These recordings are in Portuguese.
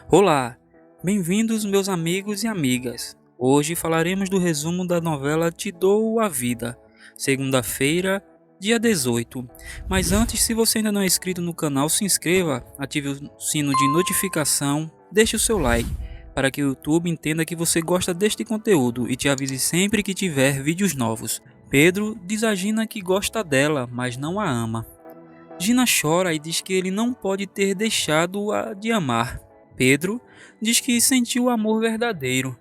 Olá, bem-vindos meus amigos e amigas. Hoje falaremos do resumo da novela Te Dou a Vida, segunda-feira, dia 18. Mas antes, se você ainda não é inscrito no canal, se inscreva, ative o sino de notificação, deixe o seu like, para que o YouTube entenda que você gosta deste conteúdo e te avise sempre que tiver vídeos novos. Pedro diz a Gina que gosta dela, mas não a ama. Gina chora e diz que ele não pode ter deixado-a de amar. Pedro diz que sentiu amor verdadeiro.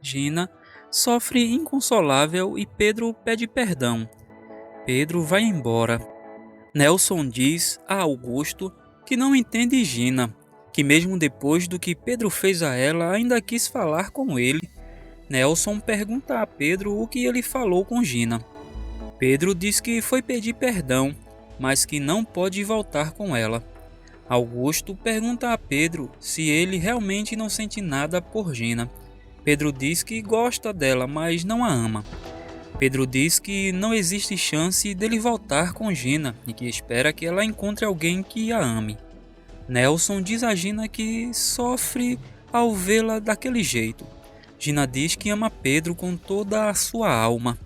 Gina sofre inconsolável e Pedro pede perdão. Pedro vai embora. Nelson diz a Augusto que não entende Gina, que mesmo depois do que Pedro fez a ela, ainda quis falar com ele. Nelson pergunta a Pedro o que ele falou com Gina. Pedro diz que foi pedir perdão, mas que não pode voltar com ela. Augusto pergunta a Pedro se ele realmente não sente nada por Gina. Pedro diz que gosta dela, mas não a ama. Pedro diz que não existe chance dele voltar com Gina e que espera que ela encontre alguém que a ame. Nelson diz a Gina que sofre ao vê-la daquele jeito. Gina diz que ama Pedro com toda a sua alma.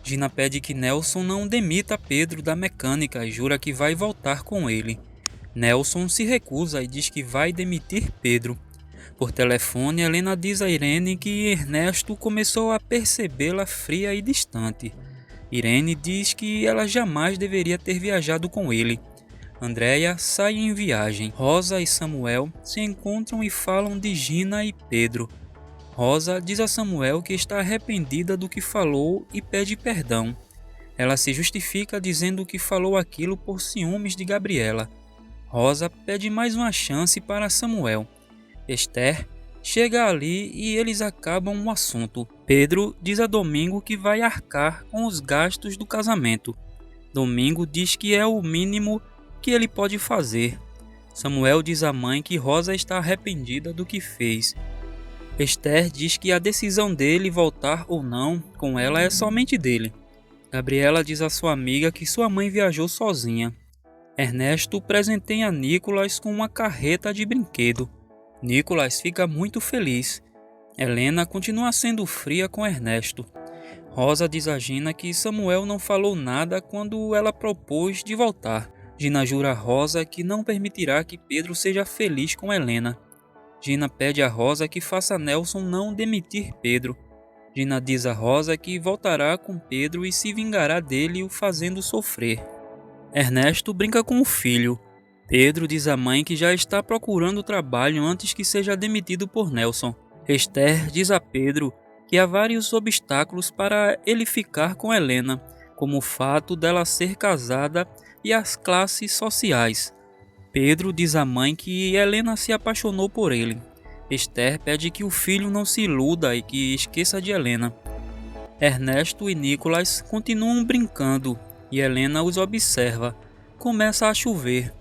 Gina pede que Nelson não demita Pedro da mecânica e jura que vai voltar com ele. Nelson se recusa e diz que vai demitir Pedro. Por telefone, Helena diz a Irene que Ernesto começou a percebê-la fria e distante. Irene diz que ela jamais deveria ter viajado com ele. Andréia sai em viagem. Rosa e Samuel se encontram e falam de Gina e Pedro. Rosa diz a Samuel que está arrependida do que falou e pede perdão. Ela se justifica dizendo que falou aquilo por ciúmes de Gabriela. Rosa pede mais uma chance para Samuel. Esther chega ali e eles acabam o assunto. Pedro diz a Domingo que vai arcar com os gastos do casamento. Domingo diz que é o mínimo que ele pode fazer. Samuel diz à mãe que Rosa está arrependida do que fez. Esther diz que a decisão dele voltar ou não com ela é somente dele. Gabriela diz à sua amiga que sua mãe viajou sozinha. Ernesto presenteia Nicolas com uma carreta de brinquedo. Nicolas fica muito feliz. Helena continua sendo fria com Ernesto. Rosa diz a Gina que Samuel não falou nada quando ela propôs de voltar. Gina jura a Rosa que não permitirá que Pedro seja feliz com Helena. Gina pede a Rosa que faça Nelson não demitir Pedro. Gina diz a Rosa que voltará com Pedro e se vingará dele o fazendo sofrer. Ernesto brinca com o filho. Pedro diz à mãe que já está procurando trabalho antes que seja demitido por Nelson. Esther diz a Pedro que há vários obstáculos para ele ficar com Helena, como o fato dela ser casada e as classes sociais. Pedro diz à mãe que Helena se apaixonou por ele. Esther pede que o filho não se iluda e que esqueça de Helena. Ernesto e Nicolas continuam brincando e Helena os observa. Começa a chover.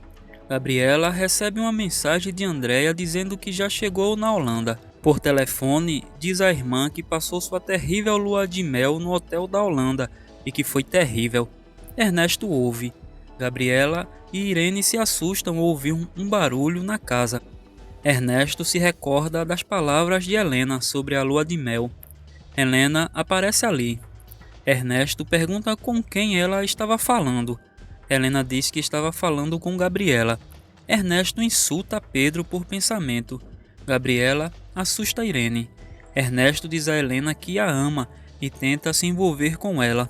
Gabriela recebe uma mensagem de Andréia dizendo que já chegou na Holanda. Por telefone, diz à irmã que passou sua terrível lua de mel no hotel da Holanda e que foi terrível. Ernesto ouve. Gabriela e Irene se assustam ao ouvir um barulho na casa. Ernesto se recorda das palavras de Helena sobre a lua de mel. Helena aparece ali. Ernesto pergunta com quem ela estava falando. Helena diz que estava falando com Gabriela. Ernesto insulta Pedro por pensamento. Gabriela assusta Irene. Ernesto diz a Helena que a ama e tenta se envolver com ela.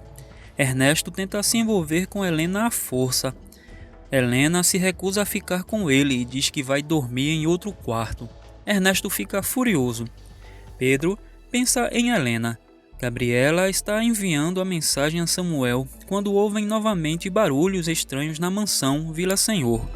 Ernesto tenta se envolver com Helena à força. Helena se recusa a ficar com ele e diz que vai dormir em outro quarto. Ernesto fica furioso. Pedro pensa em Helena. Gabriela está enviando a mensagem a Samuel quando ouvem novamente barulhos estranhos na mansão Vila Senhor.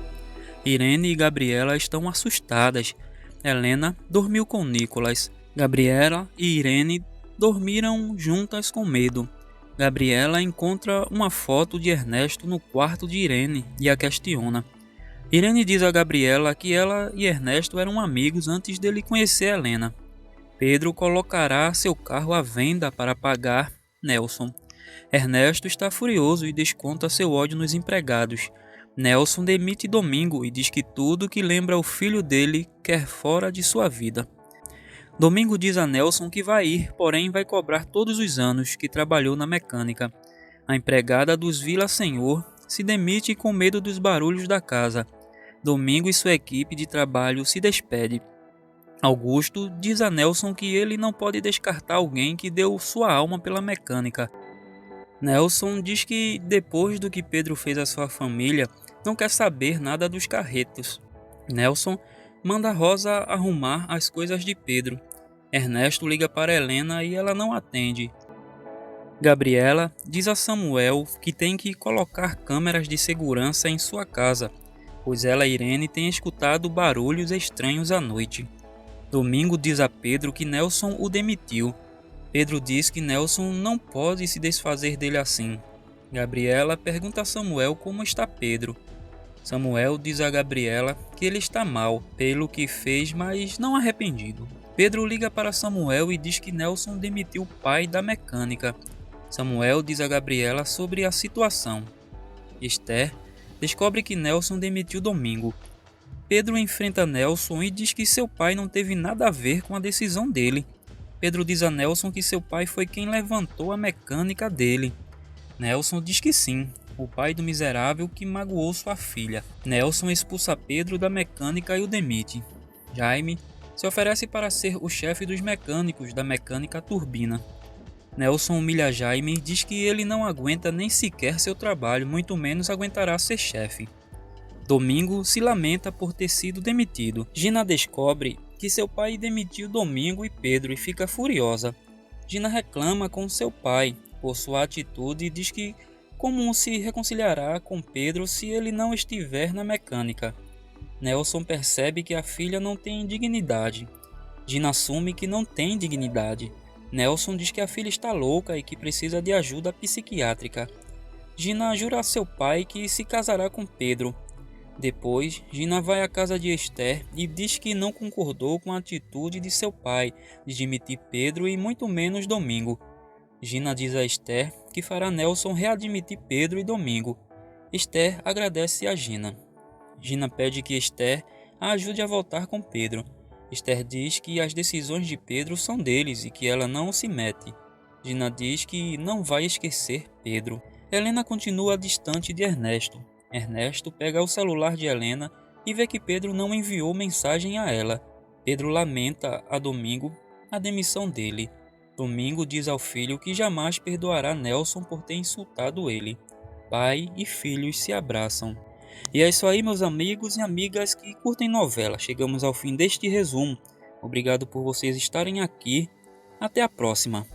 Irene e Gabriela estão assustadas. Helena dormiu com Nicolas. Gabriela e Irene dormiram juntas com medo. Gabriela encontra uma foto de Ernesto no quarto de Irene e a questiona. Irene diz a Gabriela que ela e Ernesto eram amigos antes dele conhecer Helena. Pedro colocará seu carro à venda para pagar Nelson. Ernesto está furioso e desconta seu ódio nos empregados. Nelson demite Domingo e diz que tudo que lembra o filho dele quer fora de sua vida. Domingo diz a Nelson que vai ir, porém vai cobrar todos os anos que trabalhou na mecânica. A empregada dos Vila Senhor se demite com medo dos barulhos da casa. Domingo e sua equipe de trabalho se despede. Augusto diz a Nelson que ele não pode descartar alguém que deu sua alma pela mecânica. Nelson diz que depois do que Pedro fez à sua família, não quer saber nada dos carretos. Nelson manda Rosa arrumar as coisas de Pedro. Ernesto liga para Helena e ela não atende. Gabriela diz a Samuel que tem que colocar câmeras de segurança em sua casa, pois ela e Irene têm escutado barulhos estranhos à noite. Domingo diz a Pedro que Nelson o demitiu. Pedro diz que Nelson não pode se desfazer dele assim. Gabriela pergunta a Samuel como está Pedro. Samuel diz a Gabriela que ele está mal pelo que fez, mas não arrependido. Pedro liga para Samuel e diz que Nelson demitiu o pai da mecânica. Samuel diz a Gabriela sobre a situação. Esther descobre que Nelson demitiu Domingo. Pedro enfrenta Nelson e diz que seu pai não teve nada a ver com a decisão dele. Pedro diz a Nelson que seu pai foi quem levantou a mecânica dele. Nelson diz que sim, o pai do miserável que magoou sua filha. Nelson expulsa Pedro da mecânica e o demite. Jaime se oferece para ser o chefe dos mecânicos da mecânica turbina. Nelson humilha Jaime e diz que ele não aguenta nem sequer seu trabalho, muito menos aguentará ser chefe. Domingo se lamenta por ter sido demitido. Gina descobre que seu pai demitiu Domingo e Pedro e fica furiosa. Gina reclama com seu pai por sua atitude e diz que como se reconciliará com Pedro se ele não estiver na mecânica. Nelson percebe que a filha não tem dignidade. Gina assume que não tem dignidade. Nelson diz que a filha está louca e que precisa de ajuda psiquiátrica. Gina jura a seu pai que se casará com Pedro. Depois, Gina vai à casa de Esther e diz que não concordou com a atitude de seu pai de demitir Pedro e muito menos Domingo. Gina diz a Esther que fará Nelson readmitir Pedro e Domingo. Esther agradece a Gina. Gina pede que Esther a ajude a voltar com Pedro. Esther diz que as decisões de Pedro são deles e que ela não se mete. Gina diz que não vai esquecer Pedro. Helena continua distante de Ernesto. Ernesto pega o celular de Helena e vê que Pedro não enviou mensagem a ela. Pedro lamenta a Domingo a demissão dele. Domingo diz ao filho que jamais perdoará Nelson por ter insultado ele. Pai e filhos se abraçam. E é isso aí, meus amigos e amigas que curtem novela. Chegamos ao fim deste resumo. Obrigado por vocês estarem aqui. Até a próxima.